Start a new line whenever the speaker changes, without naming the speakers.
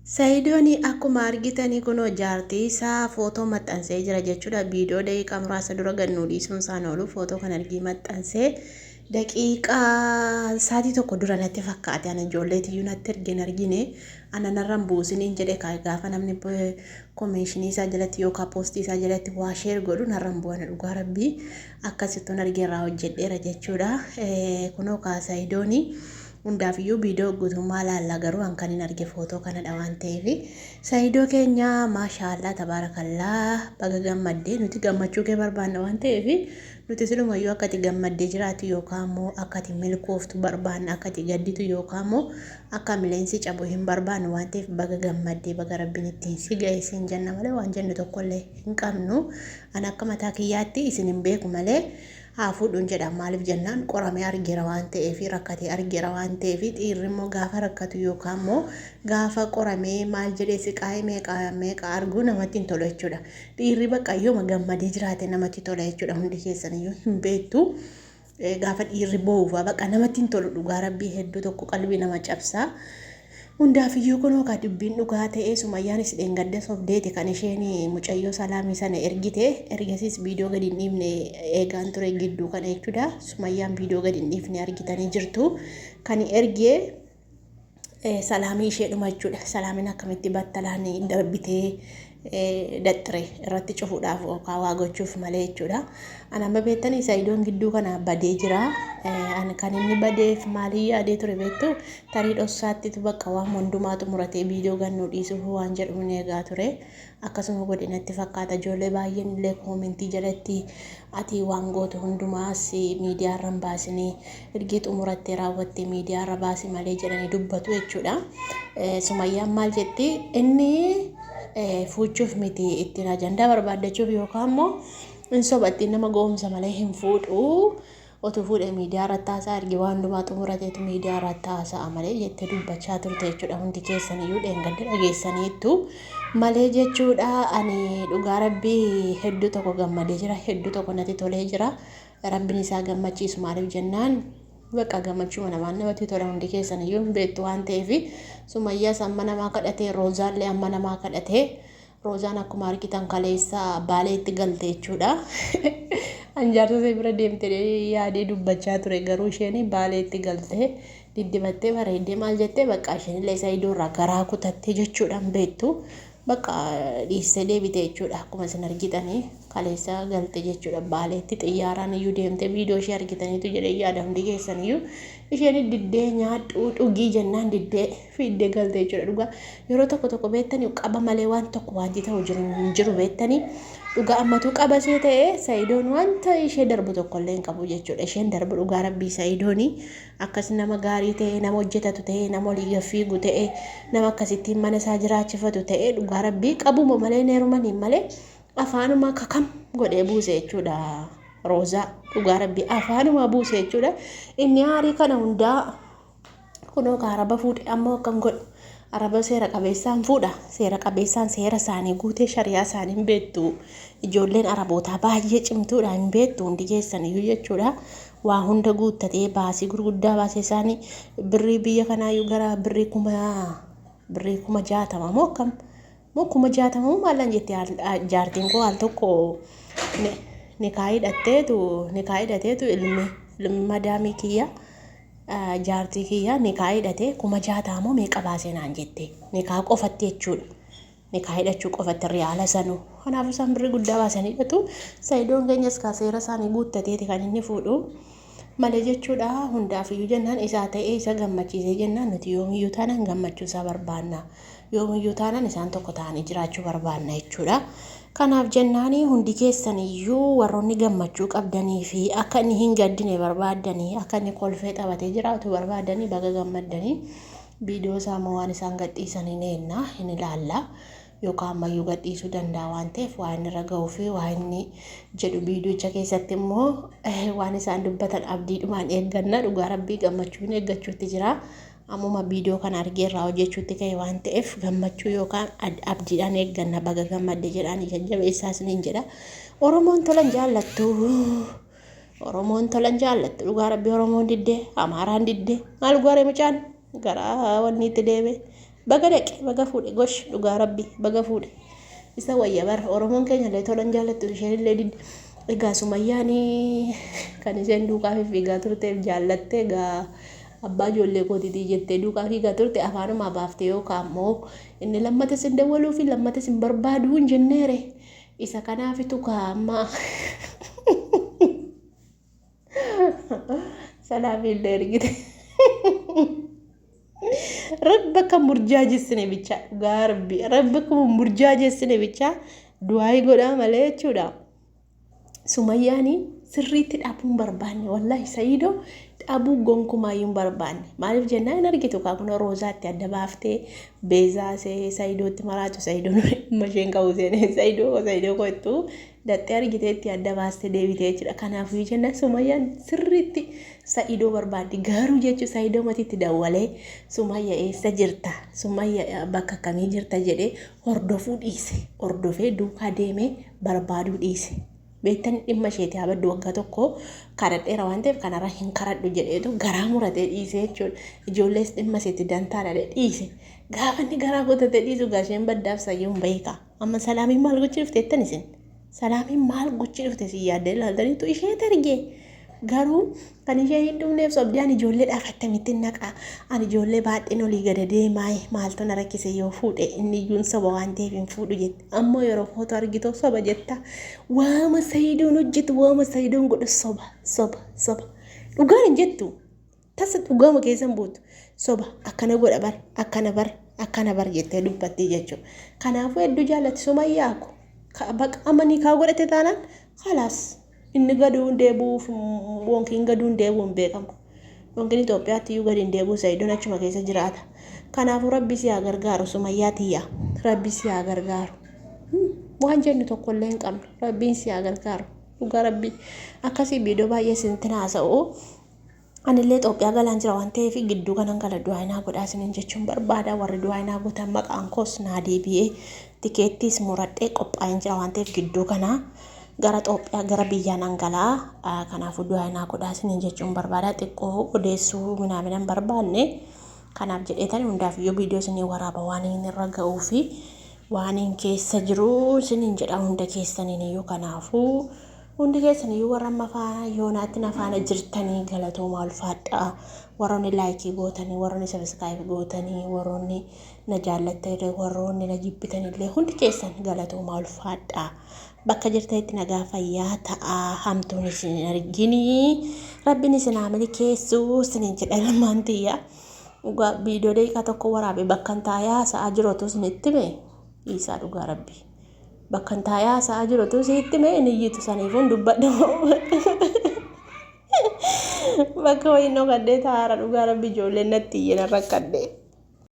Sayidoon akkuma argitanii kun jaartii isaa footoo maxxansee jira jechuudha. Viidiyoo daqiiqaa muraasa dura gannuu dhiisuun isaan oolu footoo kan argii maxxansee daqiiqaa sa'aatii tokko dura natti fakkaate. Ana ijoolleetiyyuu natti ergeen argine ana narraan buusiniin jedhe gaafa namni koomeeshinii isaa jalatti yookaan poostii isaa jalatti waa sheer godhu narraan bu'an dhugaa rabbii akkasittuun argeerraa hojjedheera jechuudha. Kunoo Sayidoonii. Hundaafiyyuu viidiyoo guutummaa laallaa garuu kan hin arge footoo kanadha waan ta'eef Sayidoo keenya maashaallah tabaarakallaa baga gammaddee nuti gammachuu kee barbaanna waan ta'eef nuti silumayyuu akkati gammaddee jiraatu yookaan immoo akkati milkooftu barbaanna akkati gadditu yookaan immoo akka mileensi cabu hin barbaannu waan ta'eef baga gammaddee baga rabbiin ittiin si ga'e siin jenna malee waan jennu tokkollee hin qabnu. Ani akka mataa kiyyaatti isin hin beeku malee. Hafuudhuun jedha maaliif jennaan qoramee argeera waan ta'eef rakkatee argeera waan ta'eef dhiirri immoo gaafa rakkatu yookaan immoo gaafa qoramee maal jedhee siqaa'ee meeqa arguu namatti hin tolu jechuudha. Dhiirri bakka yooma gammadee jiraate namatti tola jechuudha. Hundi keessaniyyuu hin beektu gaafa dhiirri boo'uufaa bakka namatti hin tolu dhugaa rabbii hedduu tokko qalbii nama cabsaa. Hundaafiyyuu kunoo ka dubbiin dhugaa ta'ee Sumayyaanis dheengadda sobdeeti kan isheen mucayyoo salaamii sana ergite ergasiis viidiyoo gadi hin dhiifne eegaan ture gidduu kana jechuudha. Sumayyaan viidiyoo gadi hin dhiifne argitanii jirtu kan ergee salaamii ishee dhuma jechuudha. Salaamiin akkamitti battalaan darbitee daxxire irratti cufuudhaaf yookaan waa gochuuf malee jechuudha. Ani amma beektanii Sayidoon gidduu kana badee jira. Kan inni badeef maalii yaadee ture beektu tarii dhossaattitu bakka waan hundumaatu muratee viidiyoo gannuu dhiisuuf waan jedhuun eegaa ture. Akkasuma godinatti fakkaata ijoollee baay'een illee koomentii jalatti ati waan gootu hundumaas miidiyaarra hin baasinii ergi xumurattee raawwattee miidiyaarra baasi malee jedhanii dubbatu jechuudha. Sumayyaan maal jetti inni fuuchuuf miti ittiin ajandaa barbaaddachuuf yookaan immoo in sobatti nama goomsa malee hin fuudhu. Otu fuudhee miidiyaa irratti haasaa ergi waan hundumaa xumurateetu miidiyaa irratti haasa'a malee jettee dubbachaa turte jechuudha. Hundi keessaniyyuu dheengadda dhageessaniittu malee jechuudha. Ani dhugaa rabbii hedduu tokko gammadee jira hedduu tokko natti tolee jira. Rabbiin isaa gammachiisu maaliif jennaan bakka gammachuu namaan namatti tola. Hundi keessaniyyuu hin beektu waan ta'eef Sumayyaas amma namaa kadhatee Roozaallee amma namaa kadhatee Roozaan akkuma argitan kaleessa baaleetti galte jechuudha. Anjaarsota bira deemtee yaadee dubbachaa ture garuu isheen baaleetti galte diddibattee bareeddee maal jettee bakka isheen illee Sayidoo irraa garaa kutattee jechuudhaan beektu bakka dhiistee deebite jechuudha. Akkuma isin argitanii kaleessa galte jechuudha. Baaleetti xiyyaaraan iyyuu deemtee viidiyoo ishee argitaniitu jedhee yaada hundi keessaniyyuu isheen diddee nyaadhuu dhugii jennaan diddee fiiddee galte jechuudha. Dhugaa yeroo tokko beektanii qaba malee waan tokko wanti ta'u jiru beektanii dhugaa ammatu qabasee ta'ee Sayidoon wanta ishee darbu tokkollee hin qabu jechuudha. Isheen darbu dhugaa rabbii Sayidoonii akkas nama gaarii ta'ee nama hojjetatu ta'ee nama olii fiigu ta'ee nama akkasittiin mana isaa jiraachifatu ta'ee dhugaa rabbii qabuma malee neerumanii malee afaanuma kakam godhee buuse jechuudha. Roozaa dhugaa rabbii afaanuma buuse jechuudha. Inni haarii kana hundaa kunoo kaaraba fuudhe ammoo akkam godhu. Araba seera qabeessaan fuudha. Seera qabeessaan seera isaanii guutee shari'aa isaanii hin beektu. Ijoolleen Arabootaa baay'ee cimtuudha hin beektu hundi keessaniyyuu jechuudha. Waa hunda guuttatee baasii gurguddaa baasee isaanii birrii biyya kanaayyuu gara birrii kuma 60 moo akkam moo 60 moo maalan jettee jaartiin koo al tokko nikaa hidhateetu ilmi madaamii kiyya. Jaartii kiyya nikaa hidhatee 60 moo meeqa baasee naan jette nikaa qofatti jechuudha. Nikaa hidhachuu qofatti riyaala sanuu kanaaf isaan birrii guddaa baasanii hidhatu. Sayidoon keenyas seera isaanii guuttateeti kan inni fuudhu malee jechuudha. Hundaafiyyuu jennaan isaa ta'ee isa gammachiisee jennaan nuti yoomiyyuu taanaan gammachuu isaa barbaanna. Yoomiyyuu taanaan isaan tokko ta'anii jiraachuu barbaanna jechuudha. Kanaaf jennaanii hundi keessaniyyuu warroonni gammachuu qabdanii fi akka inni hin gaddine barbaadanii akka inni kolfee taphatee jiraatu barbaadanii baga gammaddanii viidiyoo isaa waan isaan gadhiisanii neennaa hin ilaalla yookaan ammayyuu gadhiisuu danda'a waan ta'eef waa inni irra ga'uu fi waa inni jedhu viidiyocha keessatti immoo waan isaan dubbatan abdiidhumaan eegganna dhugaa rabbii gammachuun eeggachuutti jira. Ammuma viidiyoo kana argeerraa hojjechuutti ka'e waan ta'eef gammachuu yookaan abdiidhaan eegganna baga gammadde jedhaan jajjabeessaas niin jedha. Oromoon tolan jaallattu dhugaa rabbii Oromoon diddee Amaaraan diddee maal goore mucaan garaa wanni itti deebe baga dhaqe baga fuudhe gosh dhugaa rabbi baga fuudhe isa wayya bar oromoon keenya illee tolan jaallattu isheen illee egaa Sumayyaani kan isheen duukaa fiigaa turteef jaallatte egaa abbaa ijoollee kootiitii jettee duukaa fiigaa turte afaanuma baaftee yookaan immoo inni lammatas hin dawwaluu fi lammatas hin barbaaduu hin jenneere isa kanaafitu kaa'ammaa salaamii illee ergite rabbaka murjaajessine bicha gaarbi rabbaka murjaajessine bicha du'aayi godhaa malee jechuudha. Sumayyaani sirriitti dhaabuun barbaanne wallahi Saidoo dhaabuu gonkumaayyuu barbaanne maaliif jennaan argitu kaakuna roozaatti adda baaftee beezaasee Saidootti maraatu Saidoon masheen qabu seenee Saidoo kottu dattee argiteetti adda baastee deebitee jira kanaafuu jennaan Sumayyaan sirriitti Saidoo barbaaddi garuu jechuun Saidoo matiitti dawwalee Sumayya eessa jirta Sumayya bakka kamii jirta jedhee hordofuu dhiise hordofee duukaa deemee barbaaduu dhiise. Beektan dhimma isheetii abaddu waggaa tokko karadheera waan ta'eef kanarra hin karadhu jedheetu garaa muratee dhiise jechuudha. Ijoollees dhimma isheetti dantaadha dhiise. Gaafa inni garaa qotatee dhiisu gaasheen baddaaf sayyuun beeka. Amma salaamiin maal gochi dhufteettan isin? Salaamiin maal gochi dhufte si yaaddee ilaaltaniitu ishee targee. Garuu kan ishee hin dhumneef sobdaan ijoollee dhaafattamitti naqa. Ani ijoollee baadheen olii gada deemaa maaltu na rakkise yoo fuudhe inni iyyuun soba waan ta'eef hin fuudhu jette. Ammoo yeroo footoo argitu soba jetta. Waama Saidoon hojjetu waama Saidoon godhu soba. Dhugaan hin jettu. Tasa dhugaama keessan buutu. Soba akkana godha akkana bar jettee dubbatti jechuudha. Kanaafuu hedduu jaallatti Sumayyaa aku. Baqa amanii kaa godhate taanaan khalaas. Inni gaduun deebuuf wonkiin gaduun deebuun beekamu. Wonkiin Itoophiyaatti iyyuu gadiin deebuu Saidoon achuma keessa jiraata. Kanaafuu rabbi si haa gargaaru Sumayyaa tiyya. Rabbi si haa gargaaru. Waan jennu tokkollee hin qabnu. Rabbiin si haa gargaaru. Dhugaa rabbi akkasii viidiyoo baay'ee sintin haasa'u. Anillee Itoophiyaa galaan jira waan ta'eef gidduu kanan gala du'aayinaa godhaa isiniin jechuun barbaada warri du'aayinaa gootan maqaan koos naa deebi'ee tikeettiis muradhee qophaa'een jira waan ta'eef gidduu kanaa. Gara Itoophiyaa gara biyyaan hangalaa kanaafuu du'aayinaa godhaa isiniin jechuun barbaada xiqqoo odeessuu minaaminaan barbaanne kanaaf jedheetan hundaaf iyyuu viidiyoo isinii waraaba waan inni irra ga'uu fi waan inni keessa jiru isiniin jedha hunda keessaniin iyyuu kanaafuu hundi keessan iyyuu warra mafaana yoonaatti nafaana jirtanii galatoomaa ulfaadhaa warroonni laayikii gootanii warroonni sabiskaayibii gootanii warroonni na jaallattanii warroonni na jibbitanillee hundi keessan galatoomaa ulfaadhaa. Bakka jirtanitti nagaa fayyaa ta'aa hamtuun isin arginii rabbiin isin haamili keessuu isiniin jedha ilmaan tiyya viidiyoo daqiiqaa tokko waraabe bakkan taayaa sa'aa jirutu isinitti mee isaa dhugaa rabbi bakkan taayaa sa'aa jirutu isinitti mee inni iyyitu saniifuun dubbadhu bakka wayinnoo gaddee taara dhugaa rabbi ijoolleen natti iyyina rakkadhee.